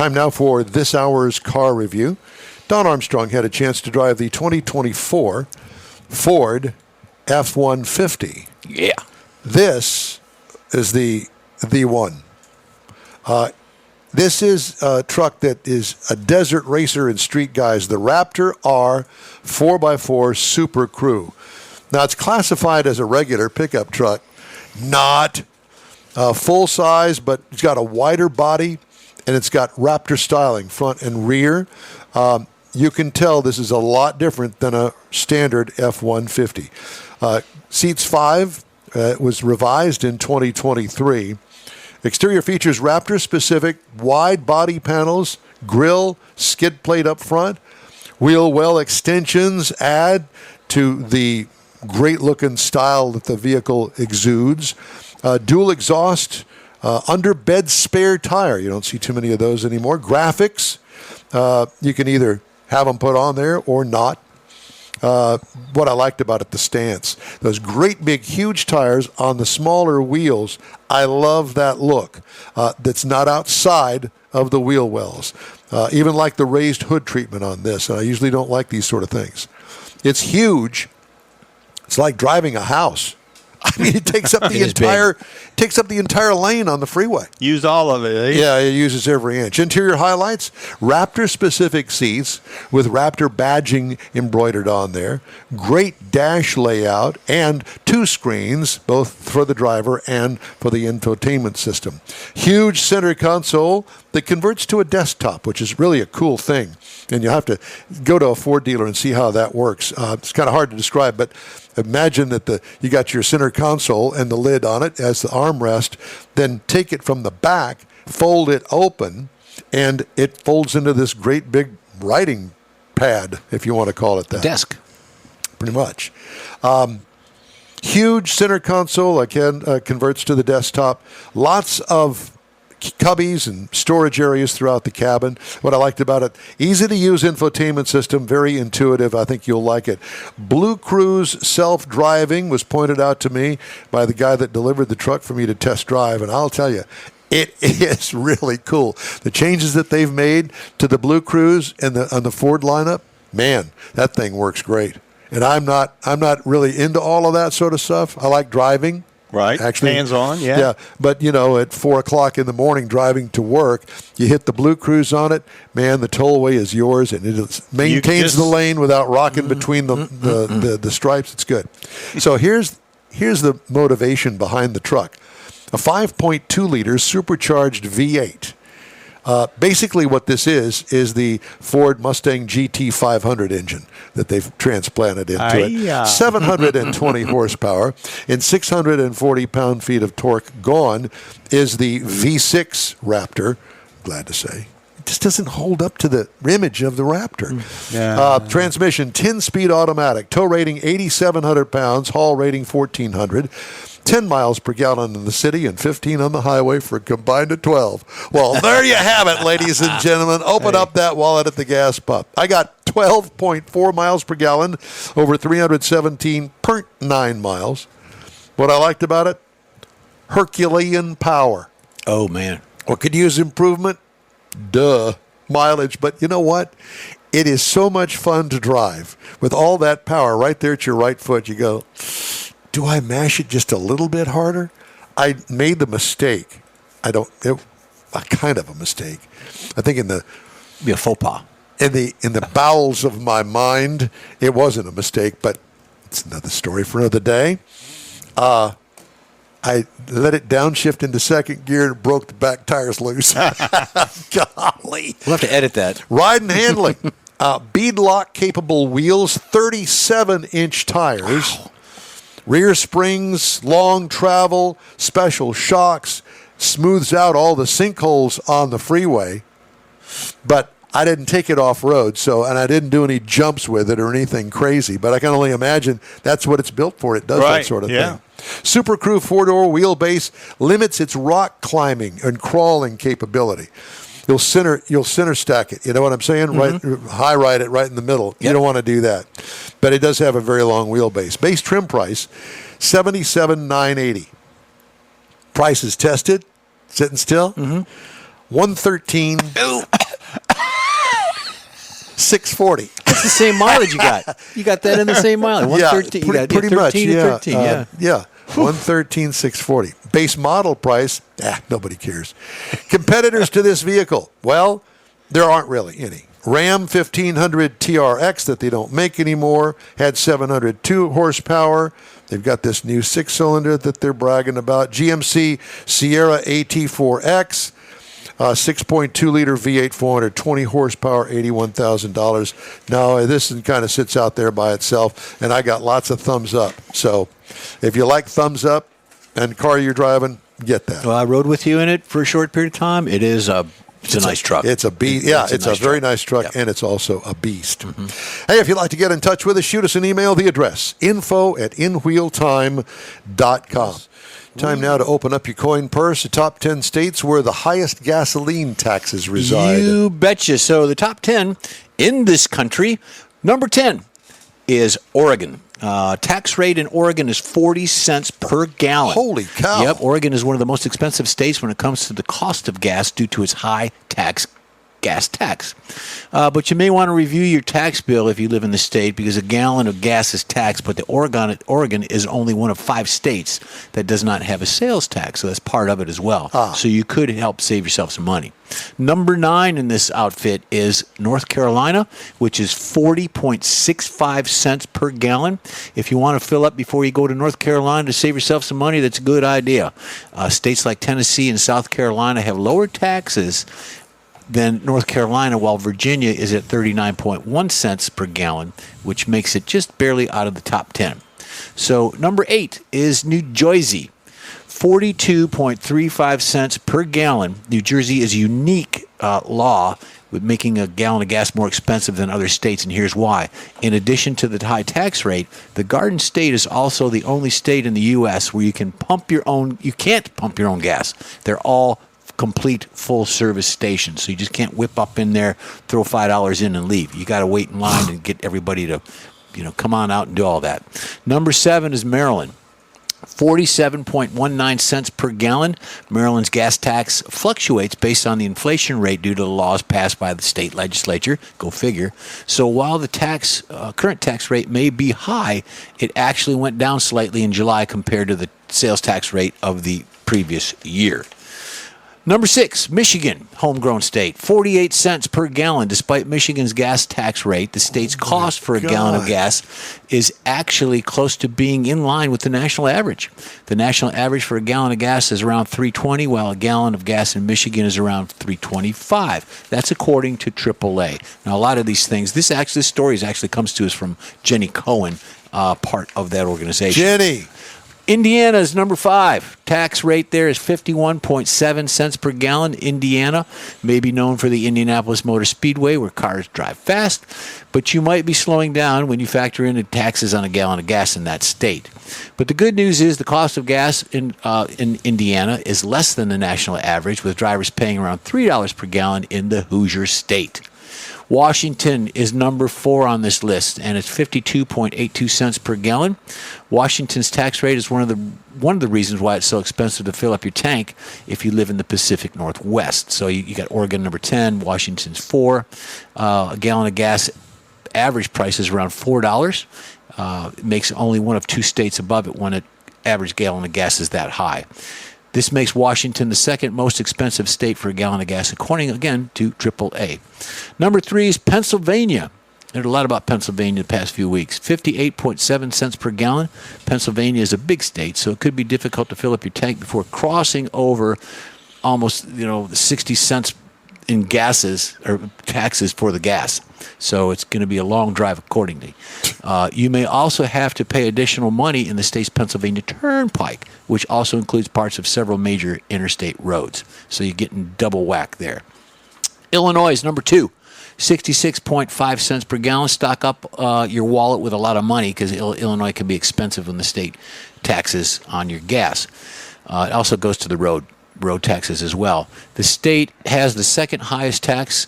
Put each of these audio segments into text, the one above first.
Time now for this hour's car review. Don Armstrong had a chance to drive the 2024 Ford F-150. Yeah. This is the one. This is a truck that is a desert racer and street guys, the Raptor R 4x4 Super Crew. Now, it's classified as a regular pickup truck, not full size, but it's got a wider body, and it's got Raptor styling, front and rear. You can tell this is a lot different than a standard F-150. Seats 5 was revised in 2023. Exterior features Raptor-specific wide body panels, grille, skid plate up front. Wheel well extensions add to the great-looking style that the vehicle exudes. Dual exhaust, under bed spare tire. You don't see too many of those anymore. Graphics, you can either have them put on there or not. What I liked about it, the stance. Those great big huge tires on the smaller wheels. I love that look. That's not outside of the wheel wells. Even like the raised hood treatment on this. And I usually don't like these sort of things. It's huge. It's like driving a house. I mean, it takes up the entire lane on the freeway. Use all of it. Eh? Yeah, it uses every inch. Interior highlights: Raptor-specific seats with Raptor badging embroidered on there. Great dash layout and 2 screens, both for the driver and for the infotainment system. Huge center console that converts to a desktop, which is really a cool thing. And you'll have to go to a Ford dealer and see how that works. It's kind of hard to describe, but imagine that you got your center console and the lid on it as the armrest. Then take it from the back, fold it open, and it folds into this great big writing pad, if you want to call it that. Desk. Pretty much. Huge center console, again, converts to the desktop. Lots of cubbies and storage areas throughout the cabin. What I liked about it, easy to use infotainment system, very intuitive. I think you'll like it. Blue Cruise self-driving was pointed out to me by the guy that delivered the truck for me to test drive, and I'll tell you, it is really cool. The changes that they've made to the Blue Cruise and on the Ford lineup, man, that thing works great. And I'm not really into all of that sort of stuff. I like driving. Right, actually, hands-on, yeah. Yeah, but, at 4 o'clock in the morning driving to work, you hit the Blue Cruise on it, man, the tollway is yours, and it maintains the lane without rocking between the stripes. It's good. So here's the motivation behind the truck. A 5.2-liter supercharged V8. Basically what this is the Ford Mustang GT 500 engine that they've transplanted into it. 720 horsepower and 640 pound-feet of torque. Gone is the V6 Raptor, glad to say. It just doesn't hold up to the image of the Raptor. Transmission, 10-speed automatic. Tow rating, 8,700 pounds. Haul rating, 1,400. 10 miles per gallon in the city and 15 on the highway for a combined of 12. Well, there you have it, ladies and gentlemen. Open up that wallet at the gas pump. I got 12.4 miles per gallon over 317.9 miles. What I liked about it? Herculean power. Oh, man. What could use improvement? Duh. Mileage. But you know what? It is so much fun to drive. With all that power right there at your right foot, you go, do I mash it just a little bit harder? I made the mistake. Kind of a mistake. I think be a faux pas. In the bowels of my mind, it wasn't a mistake, but it's another story for another day. I let it downshift into second gear and broke the back tires loose. Golly. We'll have to edit that. Ride and handling. Beadlock capable wheels, 37-inch tires. Wow. Rear springs, long travel, special shocks, smooths out all the sinkholes on the freeway. But I didn't take it off-road, and I didn't do any jumps with it or anything crazy. But I can only imagine that's what it's built for. It does that sort of thing. Super Crew 4-door wheelbase limits its rock climbing and crawling capability. You'll center stack it. You know what I'm saying? Right, high ride it right in the middle. Yep. You don't want to do that. But it does have a very long wheelbase. Base trim price, $77,980. Price is tested, sitting still. 113. 640. It's the same mileage you got. You got that in the same mileage. 113. Yeah, pretty you got much. 13 to Yeah, 13, yeah. 113, 640. Base model price, nobody cares. Competitors to this vehicle, well, there aren't really any. Ram 1500 TRX that they don't make anymore had 702 horsepower. They've got this new 6-cylinder that they're bragging about. GMC Sierra AT4X. 6.2-liter V8, 420 horsepower, $81,000. Now, this kind of sits out there by itself, and I got lots of thumbs up. So if you like thumbs up and car you're driving, get that. Well, I rode with you in it for a short period of time. It's a nice truck. It's a beast. Yeah, it's a very nice truck, yep. and it's also a beast. Hey, if you'd like to get in touch with us, shoot us an email. The address, info@inwheeltime.com. Time now to open up your coin purse. The top 10 states where the highest gasoline taxes reside. You betcha. So the top 10 in this country, number 10 is Oregon. Tax rate in Oregon is 40 cents per gallon. Holy cow. Yep, Oregon is one of the most expensive states when it comes to the cost of gas due to its high gas tax. But you may want to review your tax bill if you live in the state, because a gallon of gas is taxed, but Oregon is only one of 5 states that does not have a sales tax, so that's part of it as well. So you could help save yourself some money. Number 9 in this outfit is North Carolina, which is 40.65 cents per gallon. If you want to fill up before you go to North Carolina to save yourself some money, that's a good idea. States like Tennessee and South Carolina have lower taxes than North Carolina, while Virginia is at 39.1 cents per gallon, which makes it just barely out of the top 10. So number 8 is New Jersey, 42.35 cents per gallon. New Jersey is a unique law with making a gallon of gas more expensive than other states, and here's why. In addition to the high tax rate, the Garden State is also the only state in the U.S. where you can't pump your own gas. They're all complete full-service stations, so you just can't whip up in there, throw $5 in and leave. You got to wait in line and get everybody to, come on out and do all that. Number 7 is Maryland. 47.19 cents per gallon. Maryland's gas tax fluctuates based on the inflation rate due to the laws passed by the state legislature. Go figure. So while the current tax rate may be high, it actually went down slightly in July compared to the sales tax rate of the previous year. Number 6, Michigan, homegrown state, 48 cents per gallon. Despite Michigan's gas tax rate, the state's cost for a gallon of gas is actually close to being in line with the national average. The national average for a gallon of gas is around $3.20, while a gallon of gas in Michigan is around $3.25. That's according to AAA. Now, a lot of these things, this story actually comes to us from Jenny Cohen, part of that organization. Jenny. Indiana is number 5. Tax rate there is 51.7 cents per gallon. Indiana may be known for the Indianapolis Motor Speedway, where cars drive fast, but you might be slowing down when you factor in the taxes on a gallon of gas in that state. But the good news is the cost of gas in Indiana is less than the national average, with drivers paying around $3 per gallon in the Hoosier state. Washington is number 4 on this list, and it's 52.82 cents per gallon. Washington's tax rate is one of the reasons why it's so expensive to fill up your tank if you live in the Pacific Northwest. So you got Oregon number 10, Washington's 4. A gallon of gas average price is around $4. It makes only one of 2 states above it when an average gallon of gas is that high. This makes Washington the second most expensive state for a gallon of gas, according, again, to AAA. Number 3 is Pennsylvania. I heard a lot about Pennsylvania the past few weeks. 58.7 cents per gallon. Pennsylvania is a big state, so it could be difficult to fill up your tank before crossing over almost, 60 cents in gases or taxes for the gas. So it's going to be a long drive accordingly. You may also have to pay additional money in the state's Pennsylvania Turnpike, which also includes parts of several major interstate roads. So you're getting double whack there. Illinois is number 2. 66.5 cents per gallon. Stock up your wallet with a lot of money, because Illinois can be expensive when the state taxes on your gas. It also goes to the road taxes as well. The state has the second highest tax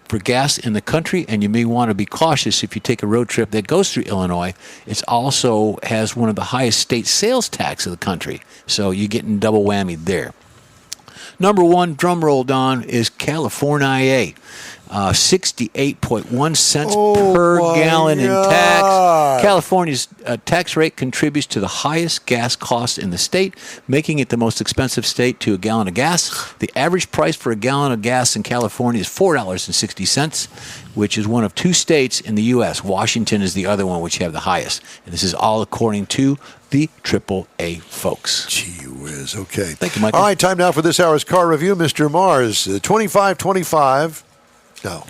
for gas in the country, and you may want to be cautious if you take a road trip that goes through Illinois. It also has one of the highest state sales tax of the country, so you're getting double whammy there. Number one, drum roll, Don, is California. 68.1 cents per gallon in tax. California's tax rate contributes to the highest gas costs in the state, making it the most expensive state to a gallon of gas. The average price for a gallon of gas in California is $4.60, which is one of 2 states in the U.S. Washington is the other one, which have the highest. And this is all according to the AAA folks. Gee whiz. Okay. Thank you, Michael. All right, time now for this hour's car review. Mr. Mars, 2525. No.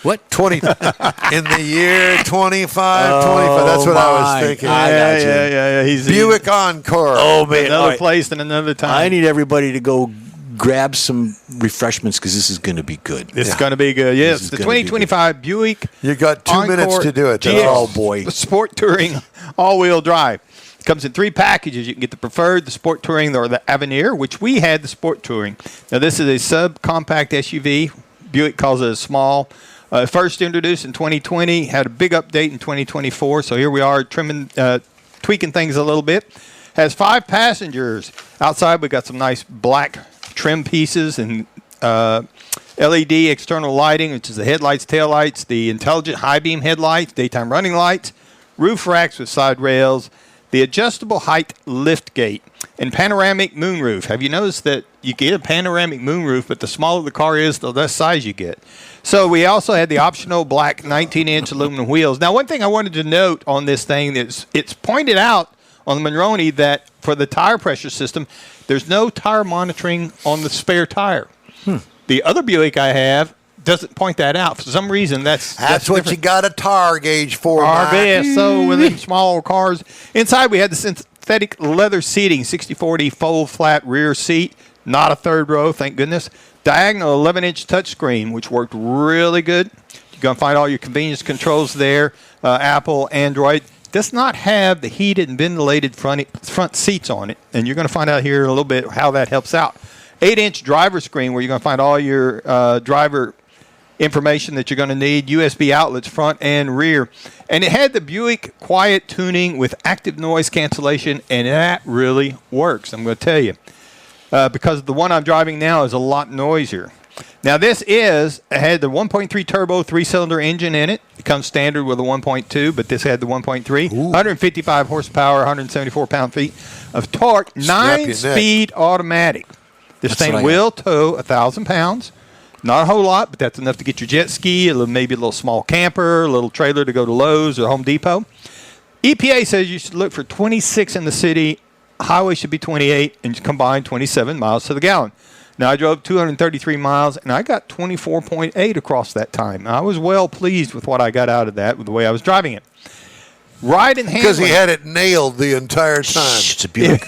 What? 20 in the year 2525. That's what I was thinking. I got you. Yeah. He's Buick Encore. Oh, man. another All right. place and another time. I need everybody to go grab some refreshments because this is going to be good. It's going to be good. Yes, the gonna be 2025 Buick. You got 2 minutes Encore to do it. GX Oh, boy. Sport Touring all-wheel drive. It comes in 3 packages. You can get the Preferred, the Sport Touring, or the Avenir, which we had the Sport Touring. Now, this is a subcompact SUV. Buick calls it a small. First introduced in 2020, had a big update in 2024. So here we are trimming, tweaking things a little bit. Has 5 passengers. Outside, we got some nice black trim pieces and LED external lighting, which is the headlights, taillights, the intelligent high beam headlights, daytime running lights, roof racks with side rails, the adjustable height lift gate, and panoramic moonroof. Have you noticed that you get a panoramic moonroof, but the smaller the car is, the less size you get? So we also had the optional black 19-inch aluminum wheels. Now, one thing I wanted to note on this thing is it's pointed out on the Monroney that for the tire pressure system, there's no tire monitoring on the spare tire. The other Buick I have doesn't point that out. For some reason, that's what you got a tar gauge for, Mike. RBS. So with them smaller cars. Inside, we had the synthetic leather seating, 60/40 fold flat rear seat. Not a third row, thank goodness. Diagonal 11-inch touchscreen, which worked really good. You're going to find all your convenience controls there. Apple, Android. Does not have the heated and ventilated front seats on it. And you're going to find out here in a little bit how that helps out. 8-inch driver screen where you're going to find all your driver information that you're going to need, USB outlets front and rear. And it had the Buick quiet tuning with active noise cancellation, and that really works, I'm going to tell you. Because the one I'm driving now is a lot noisier. Now, this had the 1.3 turbo 3-cylinder engine in it. It comes standard with a 1.2, but this had the 1.3. 155 horsepower, 174 pound-feet of torque, 9-speed automatic. This thing will tow 1,000 pounds. Not a whole lot, but that's enough to get your jet ski, maybe a little small camper, a little trailer to go to Lowe's or Home Depot. EPA says you should look for 26 in the city. Highway should be 28, and combined 27 miles to the gallon. Now, I drove 233 miles, and I got 24.8 across that time. I was well pleased with what I got out of that, with the way I was driving it. Ride and handling. Because he had it nailed the entire time. It's a Buick.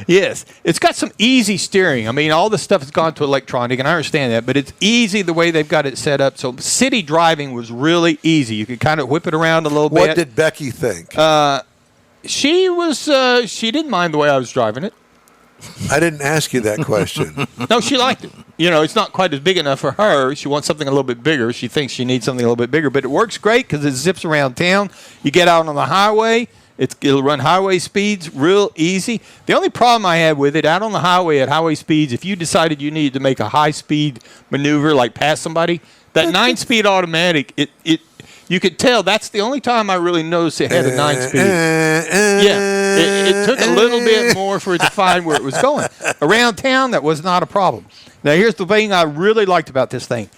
Yes. It's got some easy steering. I mean, all this stuff has gone to electronic, and I understand that, but it's easy the way they've got it set up. So city driving was really easy. You could kind of whip it around a little bit. What did Becky think? She didn't mind the way I was driving it. I didn't ask you that question. No, she liked it. You know, it's not quite as big enough for her. She wants something a little bit bigger. She thinks she needs something a little bit bigger, but it works great because it zips around town. You get out on the highway, it'll run highway speeds real easy. The only problem I had with it, out on the highway at highway speeds, if you decided you needed to make a high-speed maneuver, like pass somebody, that 9-speed automatic, you could tell that's the only time I really noticed it had a 9-speed. Yeah, it took a little bit more for it to find where it was going. Around town, that was not a problem. Now, here's the thing I really liked about this thing.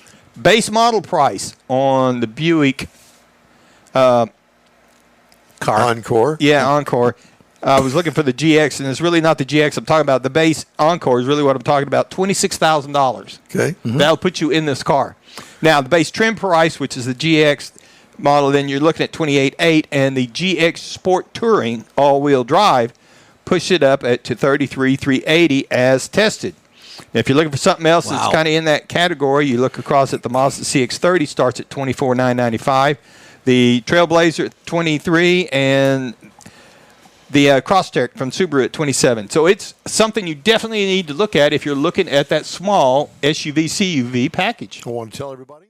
Base model price on the Buick Encore. Yeah, Encore. I was looking for the GX, and it's really not the GX I'm talking about. The base Encore is really what I'm talking about, $26,000. Okay. Mm-hmm. That'll put you in this car. Now, the base trim price, which is the GX model, then you're looking at $28,800, and the GX Sport Touring all-wheel drive push it up to $33,380 as tested. Now, if you're looking for something else that's kind of in that category, you look across at the Mazda CX-30 starts at $24,995. The Trailblazer at $23,000, and the Crosstrek from Subaru at $27,000. So it's something you definitely need to look at if you're looking at that small SUV CUV package. I want to tell everybody.